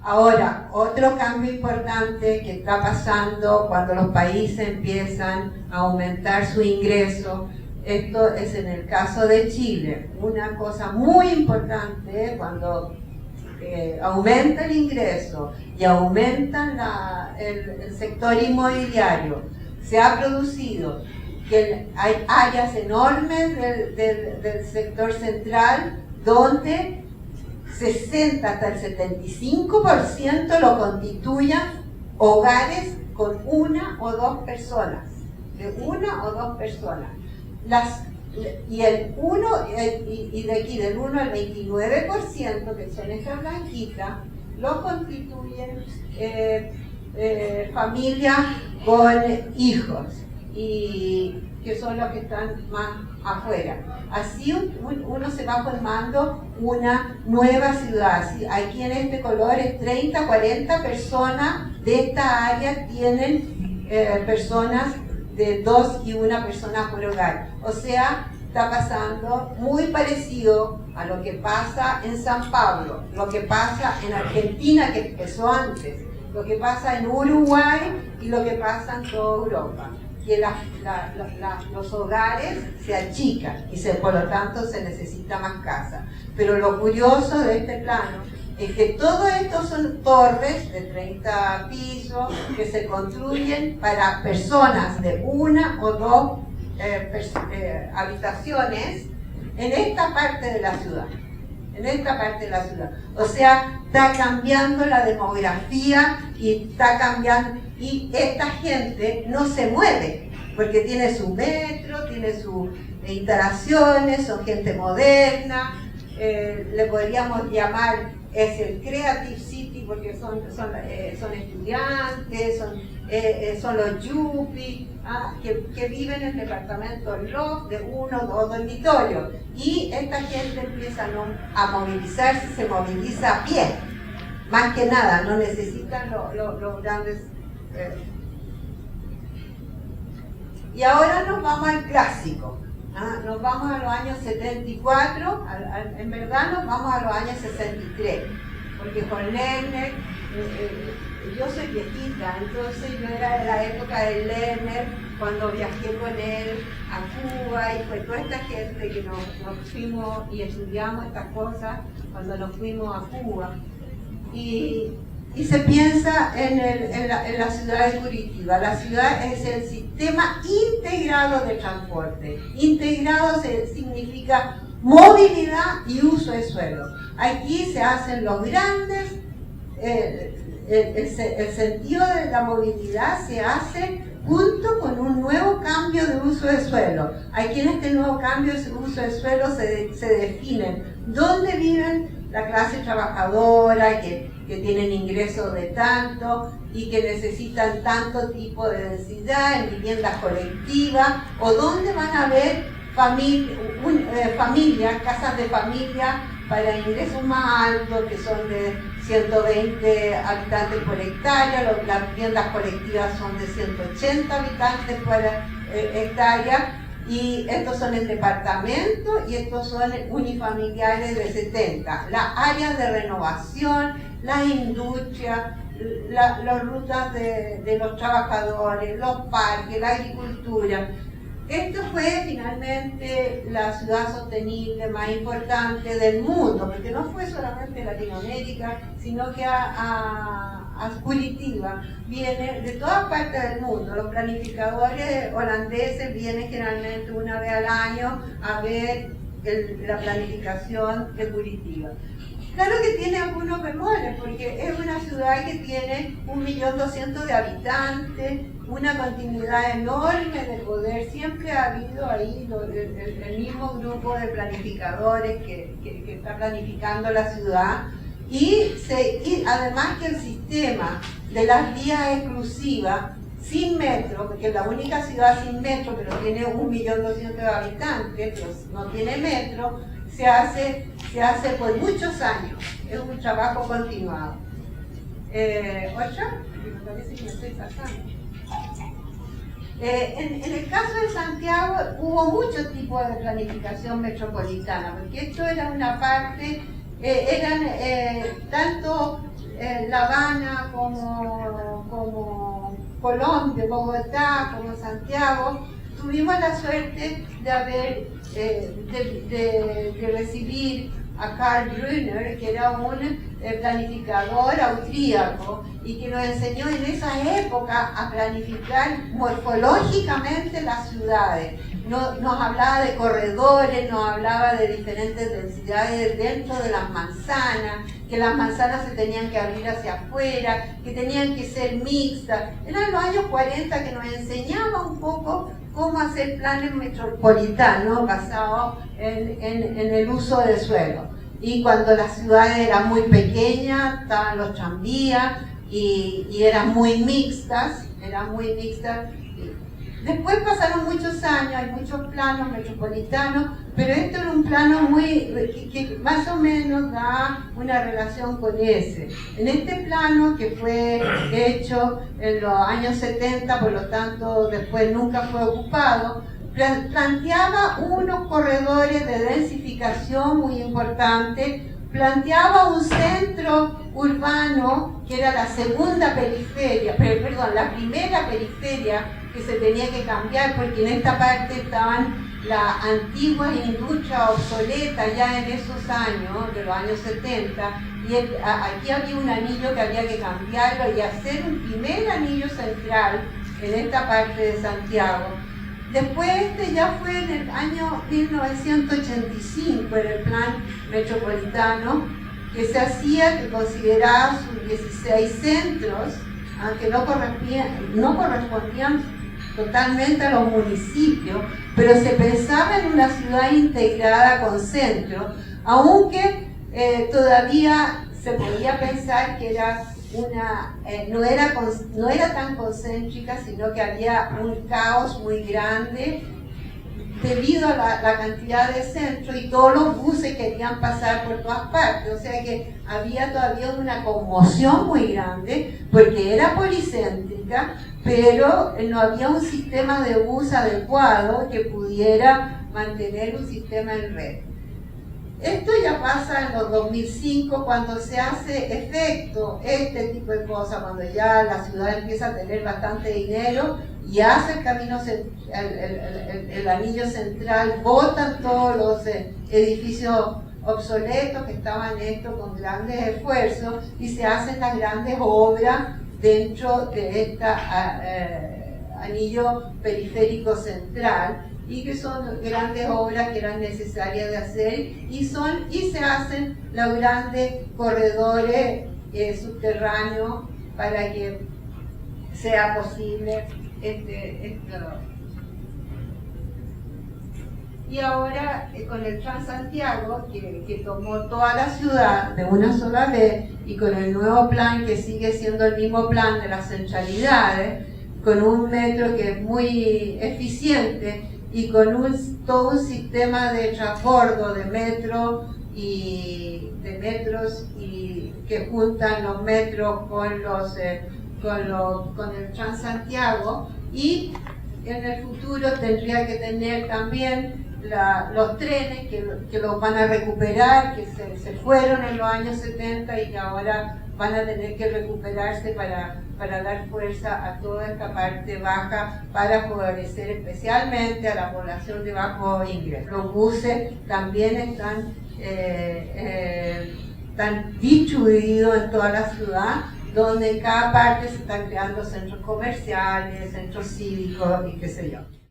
Ahora, otro cambio importante que está pasando cuando los países empiezan a aumentar su ingreso, esto es en el caso de Chile, una cosa muy importante cuando aumenta el ingreso y aumenta el sector inmobiliario, se ha producido que hay áreas enormes del sector central donde 60 hasta el 75% lo constituyan hogares con una o dos personas, de una o dos personas. Y de aquí del 1 al 29%, que son estas blanquitas, lo constituyen familias con hijos, y que son los que están más afuera. Así uno se va formando una nueva ciudad. Aquí en este color es 30, 40 personas de esta área tienen personas de 2 y 1 persona por hogar. O sea, está pasando muy parecido a lo que pasa en San Pablo, lo que pasa en Argentina, que empezó antes, lo que pasa en Uruguay y lo que pasa en toda Europa. Que los hogares se achican y por lo tanto se necesita más casa. Pero lo curioso de este plano es que todo esto son torres de 30 pisos que se construyen para personas de 1 o 2 habitaciones en esta parte de la ciudad. En esta parte de la ciudad. O sea, está cambiando la demografía y está cambiando, y esta gente no se mueve porque tiene su metro, tiene sus instalaciones, son gente moderna, le podríamos llamar, es el Creative City porque son estudiantes, son los yuppies, que viven en departamentos loft de 1 o 2 dormitorios, y esta gente empieza a movilizarse, se moviliza a pie, más que nada, no necesitan los grandes. Y ahora nos vamos al clásico, nos vamos a los años 74, en verdad nos vamos a los años 63, porque con Lerner, yo soy viejita, entonces yo era de la época de Lerner, cuando viajé con él a Cuba, y fue toda esta gente que nos fuimos y estudiamos estas cosas cuando nos fuimos a Cuba. Y se piensa en la ciudad de Curitiba. La ciudad es el sistema integrado de transporte. Integrado significa movilidad y uso de suelo. Aquí se hacen los grandes, el sentido de la movilidad se hace junto con un nuevo cambio de uso de suelo. Aquí en este nuevo cambio de uso de suelo se definen dónde viven la clase trabajadora, que tienen ingresos de tanto y que necesitan tanto tipo de densidad en viviendas colectivas, o dónde van a haber familias, casas de familia para ingresos más altos, que son de 120 habitantes por hectárea, las viviendas colectivas son de 180 habitantes por hectárea, y estos son en departamento y estos son unifamiliares de 70. Las áreas de renovación, las industrias, las rutas de los trabajadores, los parques, la agricultura. Esto fue finalmente la ciudad sostenible más importante del mundo, porque no fue solamente Latinoamérica, sino que a Curitiba viene de todas partes del mundo. Los planificadores holandeses vienen generalmente una vez al año a ver la planificación de Curitiba. Claro que tiene algunos bemoles, porque es una ciudad que tiene 1.200.000 de habitantes, una continuidad enorme de poder. Siempre ha habido ahí el mismo grupo de planificadores que está planificando la ciudad, y además que el sistema de las vías exclusivas sin metro, porque es la única ciudad sin metro, pero tiene 1.200.000 de habitantes, pero no tiene metro, se hace por muchos años. Es un trabajo continuado. ¿Otra? Me parece que me estoy pasando. En el caso de Santiago hubo muchos tipos de planificación metropolitana, porque esto era una parte eran tanto La Habana como Colombia, Bogotá, como Santiago. Tuvimos la suerte de haber de recibir a Karl Brunner, que era un planificador austríaco y que nos enseñó en esa época a planificar morfológicamente las ciudades. Nos hablaba de corredores, nos hablaba de diferentes densidades dentro de las manzanas, que las manzanas se tenían que abrir hacia afuera, que tenían que ser mixtas. Eran los años 40 que nos enseñaba un poco cómo hacer planes metropolitanos basados en el uso del suelo. Y cuando las ciudades eran muy pequeñas, estaban los tranvías y eran muy mixtas, Después pasaron muchos años, hay muchos planos metropolitanos, pero esto era un plano que más o menos da una relación con ese. En este plano, que fue hecho en los años 70, por lo tanto después nunca fue ocupado, planteaba unos corredores de densificación muy importantes, planteaba un centro urbano que era la primera periferia que se tenía que cambiar, porque en esta parte estaban las antiguas industrias obsoletas ya en esos años, de los años 70, y aquí había un anillo que había que cambiarlo y hacer un primer anillo central en esta parte de Santiago. Después ya fue en el año 1985, era el plan metropolitano que se hacía, que consideraba sus 16 centros, aunque no correspondían totalmente a los municipios, pero se pensaba en una ciudad integrada con centros, aunque todavía se podía pensar que era no era tan concéntrica, sino que había un caos muy grande debido a la cantidad de centros y todos los buses querían pasar por todas partes, o sea que había todavía una conmoción muy grande porque era policéntrica, pero no había un sistema de bus adecuado que pudiera mantener un sistema en red. Esto ya pasa en los 2005, cuando se hace efecto este tipo de cosas, cuando ya la ciudad empieza a tener bastante dinero y hace el camino, el anillo central, botan todos los edificios obsoletos que estaban hechos con grandes esfuerzos y se hacen las grandes obras dentro de este anillo periférico central, y que son grandes obras que eran necesarias de hacer y se hacen los grandes corredores subterráneos para que sea posible esto. Y ahora con el Transantiago, que tomó toda la ciudad de una sola vez, y con el nuevo plan que sigue siendo el mismo plan de las centralidades, con un metro que es muy eficiente y con todo un sistema de transbordo de metros y que juntan los metros con el Transantiago, y en el futuro tendría que tener también los trenes que los van a recuperar, que se fueron en los años 70 y que ahora van a tener que recuperarse para dar fuerza a toda esta parte baja, para favorecer especialmente a la población de bajo ingreso. Los buses también están distribuidos en toda la ciudad, donde en cada parte se están creando centros comerciales, centros cívicos y qué sé yo.